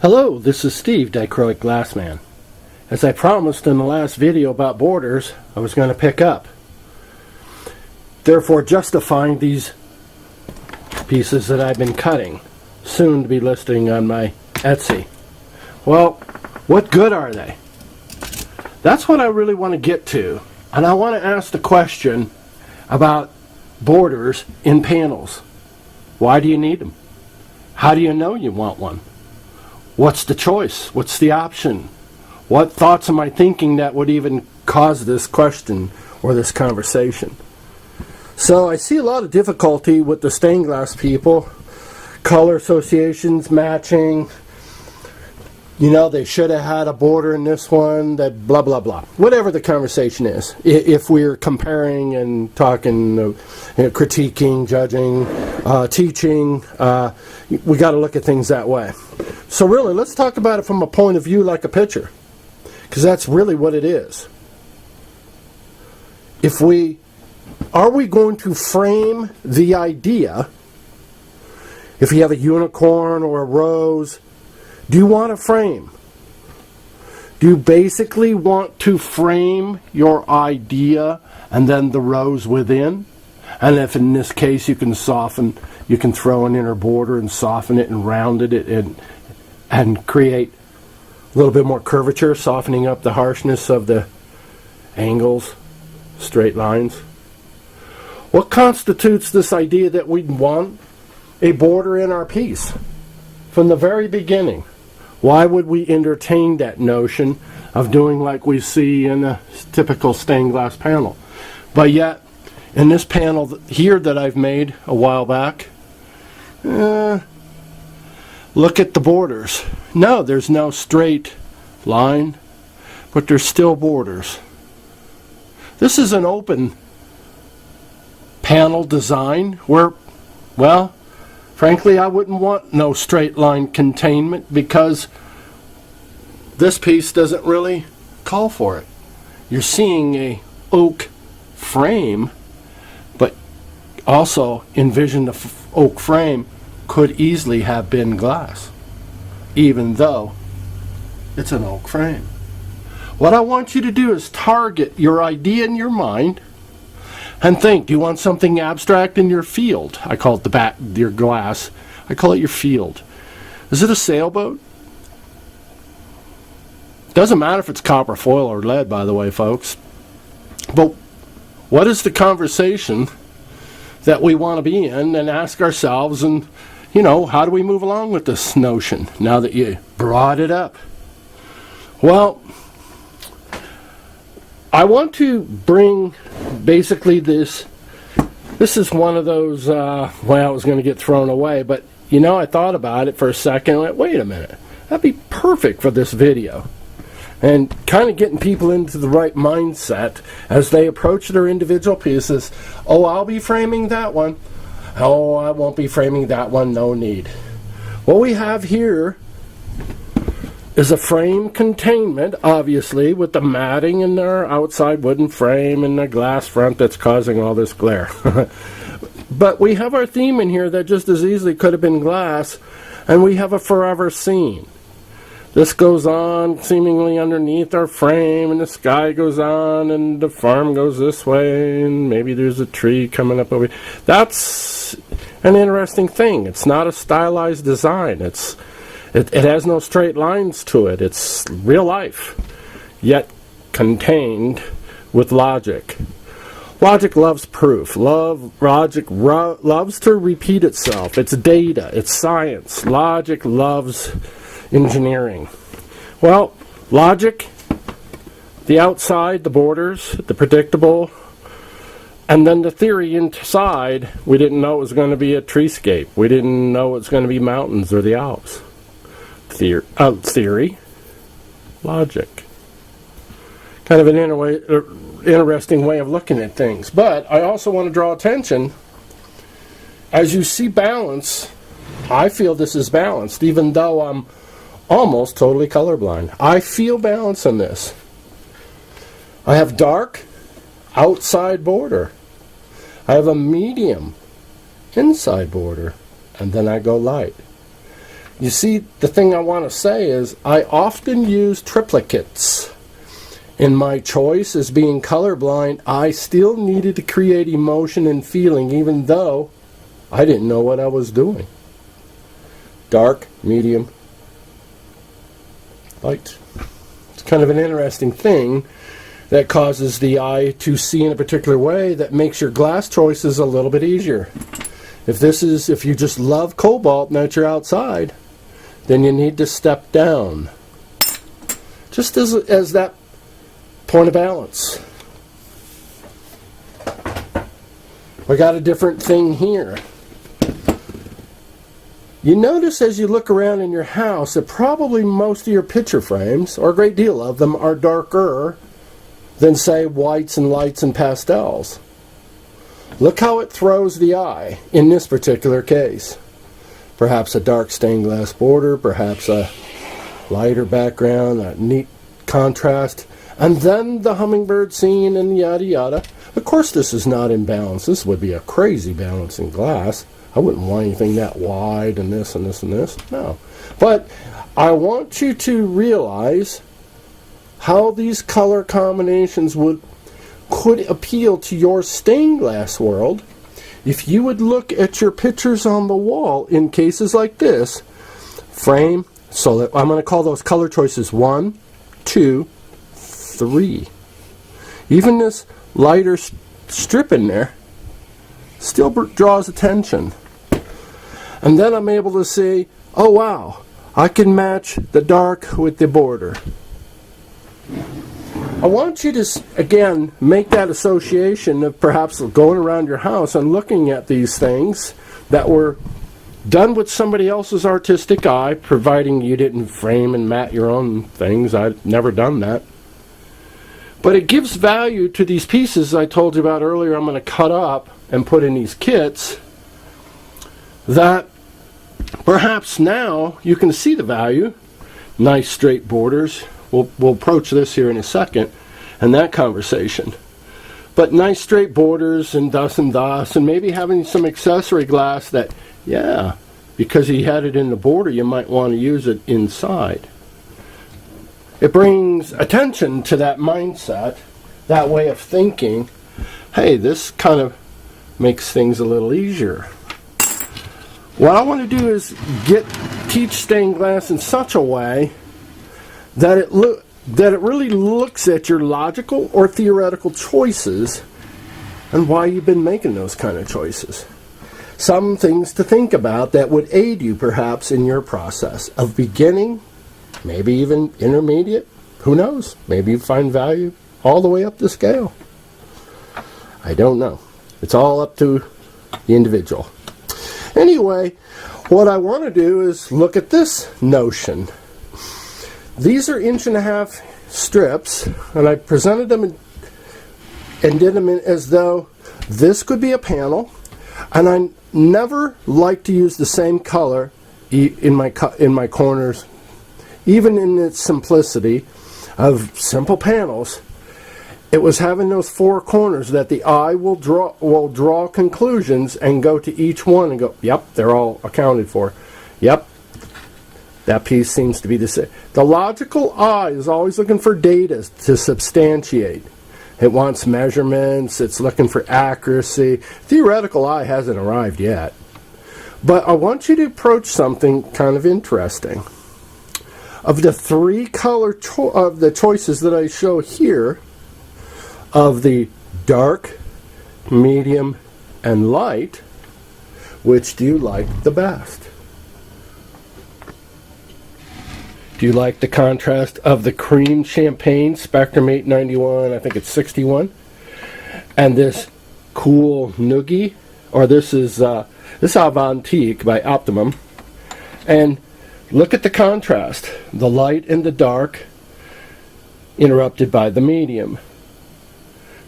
Hello, this is Steve, Dichroic Glassman. As I promised in the last video about borders, I was going to pick up. Therefore justifying these pieces that I've been cutting, soon to be listing on my Etsy. Well, what good are they? That's what I really want to get to. And I want to ask the question about borders in panels. Why do you need them? How do you know you want one? What's the choice? What's the option? What thoughts am I thinking that would even cause this question or this conversation? So I see a lot of difficulty with the stained glass people. Color associations, matching. You know, they should have had a border in this one, that blah, blah, blah. Whatever the conversation is. If we're comparing and talking, critiquing, judging, teaching, we got to look at things that way. So really, let's talk about it from a point of view like a picture. Because that's really what it is. Are we going to frame the idea? If you have a unicorn or a rose, do you want a frame? Do you basically want to frame your idea and then the rose within? And if in this case you can soften, you can throw an inner border and soften it and round it and create a little bit more curvature, softening up the harshness of the angles, straight lines. What constitutes this idea that we want a border in our piece from the very beginning? Why would we entertain that notion of doing like we see in a typical stained glass panel? But yet, in this panel here that I've made a while back, look at the borders. No, there's no straight line, but there's still borders. This is an open panel design where, well, frankly, I wouldn't want no straight line containment because this piece doesn't really call for it. You're seeing a oak frame, but also envision the oak frame could easily have been glass, even though it's an oak frame. What I want you to do is target your idea in your mind and think, do you want something abstract in your field? I call it your glass. I call it your field. Is it a sailboat? Doesn't matter if it's copper foil or lead, by the way, folks. But what is the conversation that we want to be in and ask ourselves, and how do we move along with this notion now that you brought it up? Well, I want to bring basically this is one of those, well, it was going to get thrown away, but I thought about it for a second and went, wait a minute, that'd be perfect for this video. And kind of getting people into the right mindset as they approach their individual pieces. Oh, I'll be framing that one. Oh, I won't be framing that one, no need. What we have here is a frame containment, obviously, with the matting in their outside wooden frame and the glass front that's causing all this glare. But we have our theme in here that just as easily could have been glass, and we have a forever scene. This goes on seemingly underneath our frame, and the sky goes on, and the farm goes this way, and maybe there's a tree coming up over here. That's an interesting thing. It's not a stylized design. It has no straight lines to it. It's real life, yet contained with logic. Logic loves proof. Logic loves to repeat itself. It's data. It's science. Logic loves engineering. Well, logic, the outside, the borders, the predictable, and then the theory inside. We didn't know it was going to be a treescape. We didn't know it was going to be mountains or the Alps. Theory, logic. Kind of an interesting way of looking at things. But I also want to draw attention, as you see balance, I feel this is balanced, even though I'm almost totally colorblind. I feel balance in this. I have dark outside border. I have a medium inside border, and then I go light. you see, the thing I want to say is I often use triplicates. In my choice as being colorblind, I still needed to create emotion and feeling even though I didn't know what I was doing. Dark, medium, light. It's kind of an interesting thing that causes the eye to see in a particular way that makes your glass choices a little bit easier. If you just love cobalt and that you're outside, then you need to step down. Just as that point of balance. We got a different thing here. You notice as you look around in your house that probably most of your picture frames, or a great deal of them, are darker than, say, whites and lights and pastels. Look how it throws the eye in this particular case. Perhaps a dark stained glass border, perhaps a lighter background, a neat contrast, and then the hummingbird scene and yada yada. Of course this is not in balance. This would be a crazy balance in glass. I wouldn't want anything that wide and this and this and this. No. But I want you to realize how these color combinations could appeal to your stained glass world if you would look at your pictures on the wall in cases like this. Frame, so that I'm going to call those color choices 1, 2, 3. Even this lighter strip in there still draws attention. And then I'm able to see, oh wow, I can match the dark with the border. I want you to, again, make that association of perhaps going around your house and looking at these things that were done with somebody else's artistic eye, providing you didn't frame and mat your own things. I've never done that. But it gives value to these pieces I told you about earlier I'm going to cut up and put in these kits, that perhaps now you can see the value. Nice straight borders. We'll approach this here in a second and that conversation. But nice straight borders and thus, and maybe having some accessory glass that, yeah, because you had it in the border, you might want to use it inside. It brings attention to that mindset, that way of thinking. Hey, this kind of makes things a little easier. What I want to do is teach stained glass in such a way that it really looks at your logical or theoretical choices and why you've been making those kind of choices. Some things to think about that would aid you perhaps in your process of beginning, maybe even intermediate. Who knows? Maybe you find value all the way up the scale. I don't know. It's all up to the individual. Anyway, what I want to do is look at this notion. These are 1.5-inch strips, and I presented them and did them as though this could be a panel, and I never like to use the same color in my corners, even in its simplicity of simple panels. It was having those 4 corners that the eye will draw conclusions and go to each one and go, yep, they're all accounted for. Yep, that piece seems to be the same. The logical eye is always looking for data to substantiate. It wants measurements, it's looking for accuracy. Theoretical eye hasn't arrived yet. But I want you to approach something kind of interesting. Of the 3 color of the choices that I show here, of the dark, medium, and light, which do you like the best? Do you like the contrast of the cream champagne Spectrum 891, I think it's 61, and this cool noogie, or this Avantique by Optimum, and look at the contrast, the light and the dark interrupted by the medium.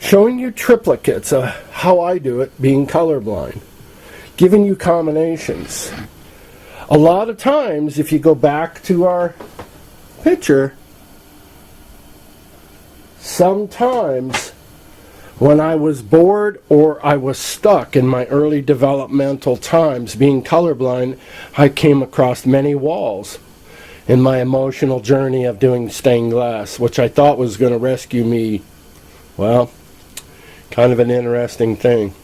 Showing you triplicates of how I do it, being colorblind, giving you combinations. A lot of times, if you go back to our picture, sometimes When I was bored or I was stuck in my early developmental times being colorblind, I came across many walls in my emotional journey of doing stained glass, which I thought was going to rescue me. Well, kind of an interesting thing.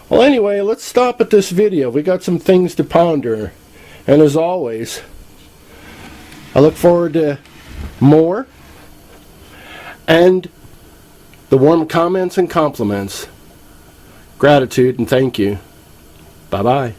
Well, anyway, let's stop at this video. We got some things to ponder. And as always, I look forward to more. And the warm comments and compliments. Gratitude and thank you. Bye-bye.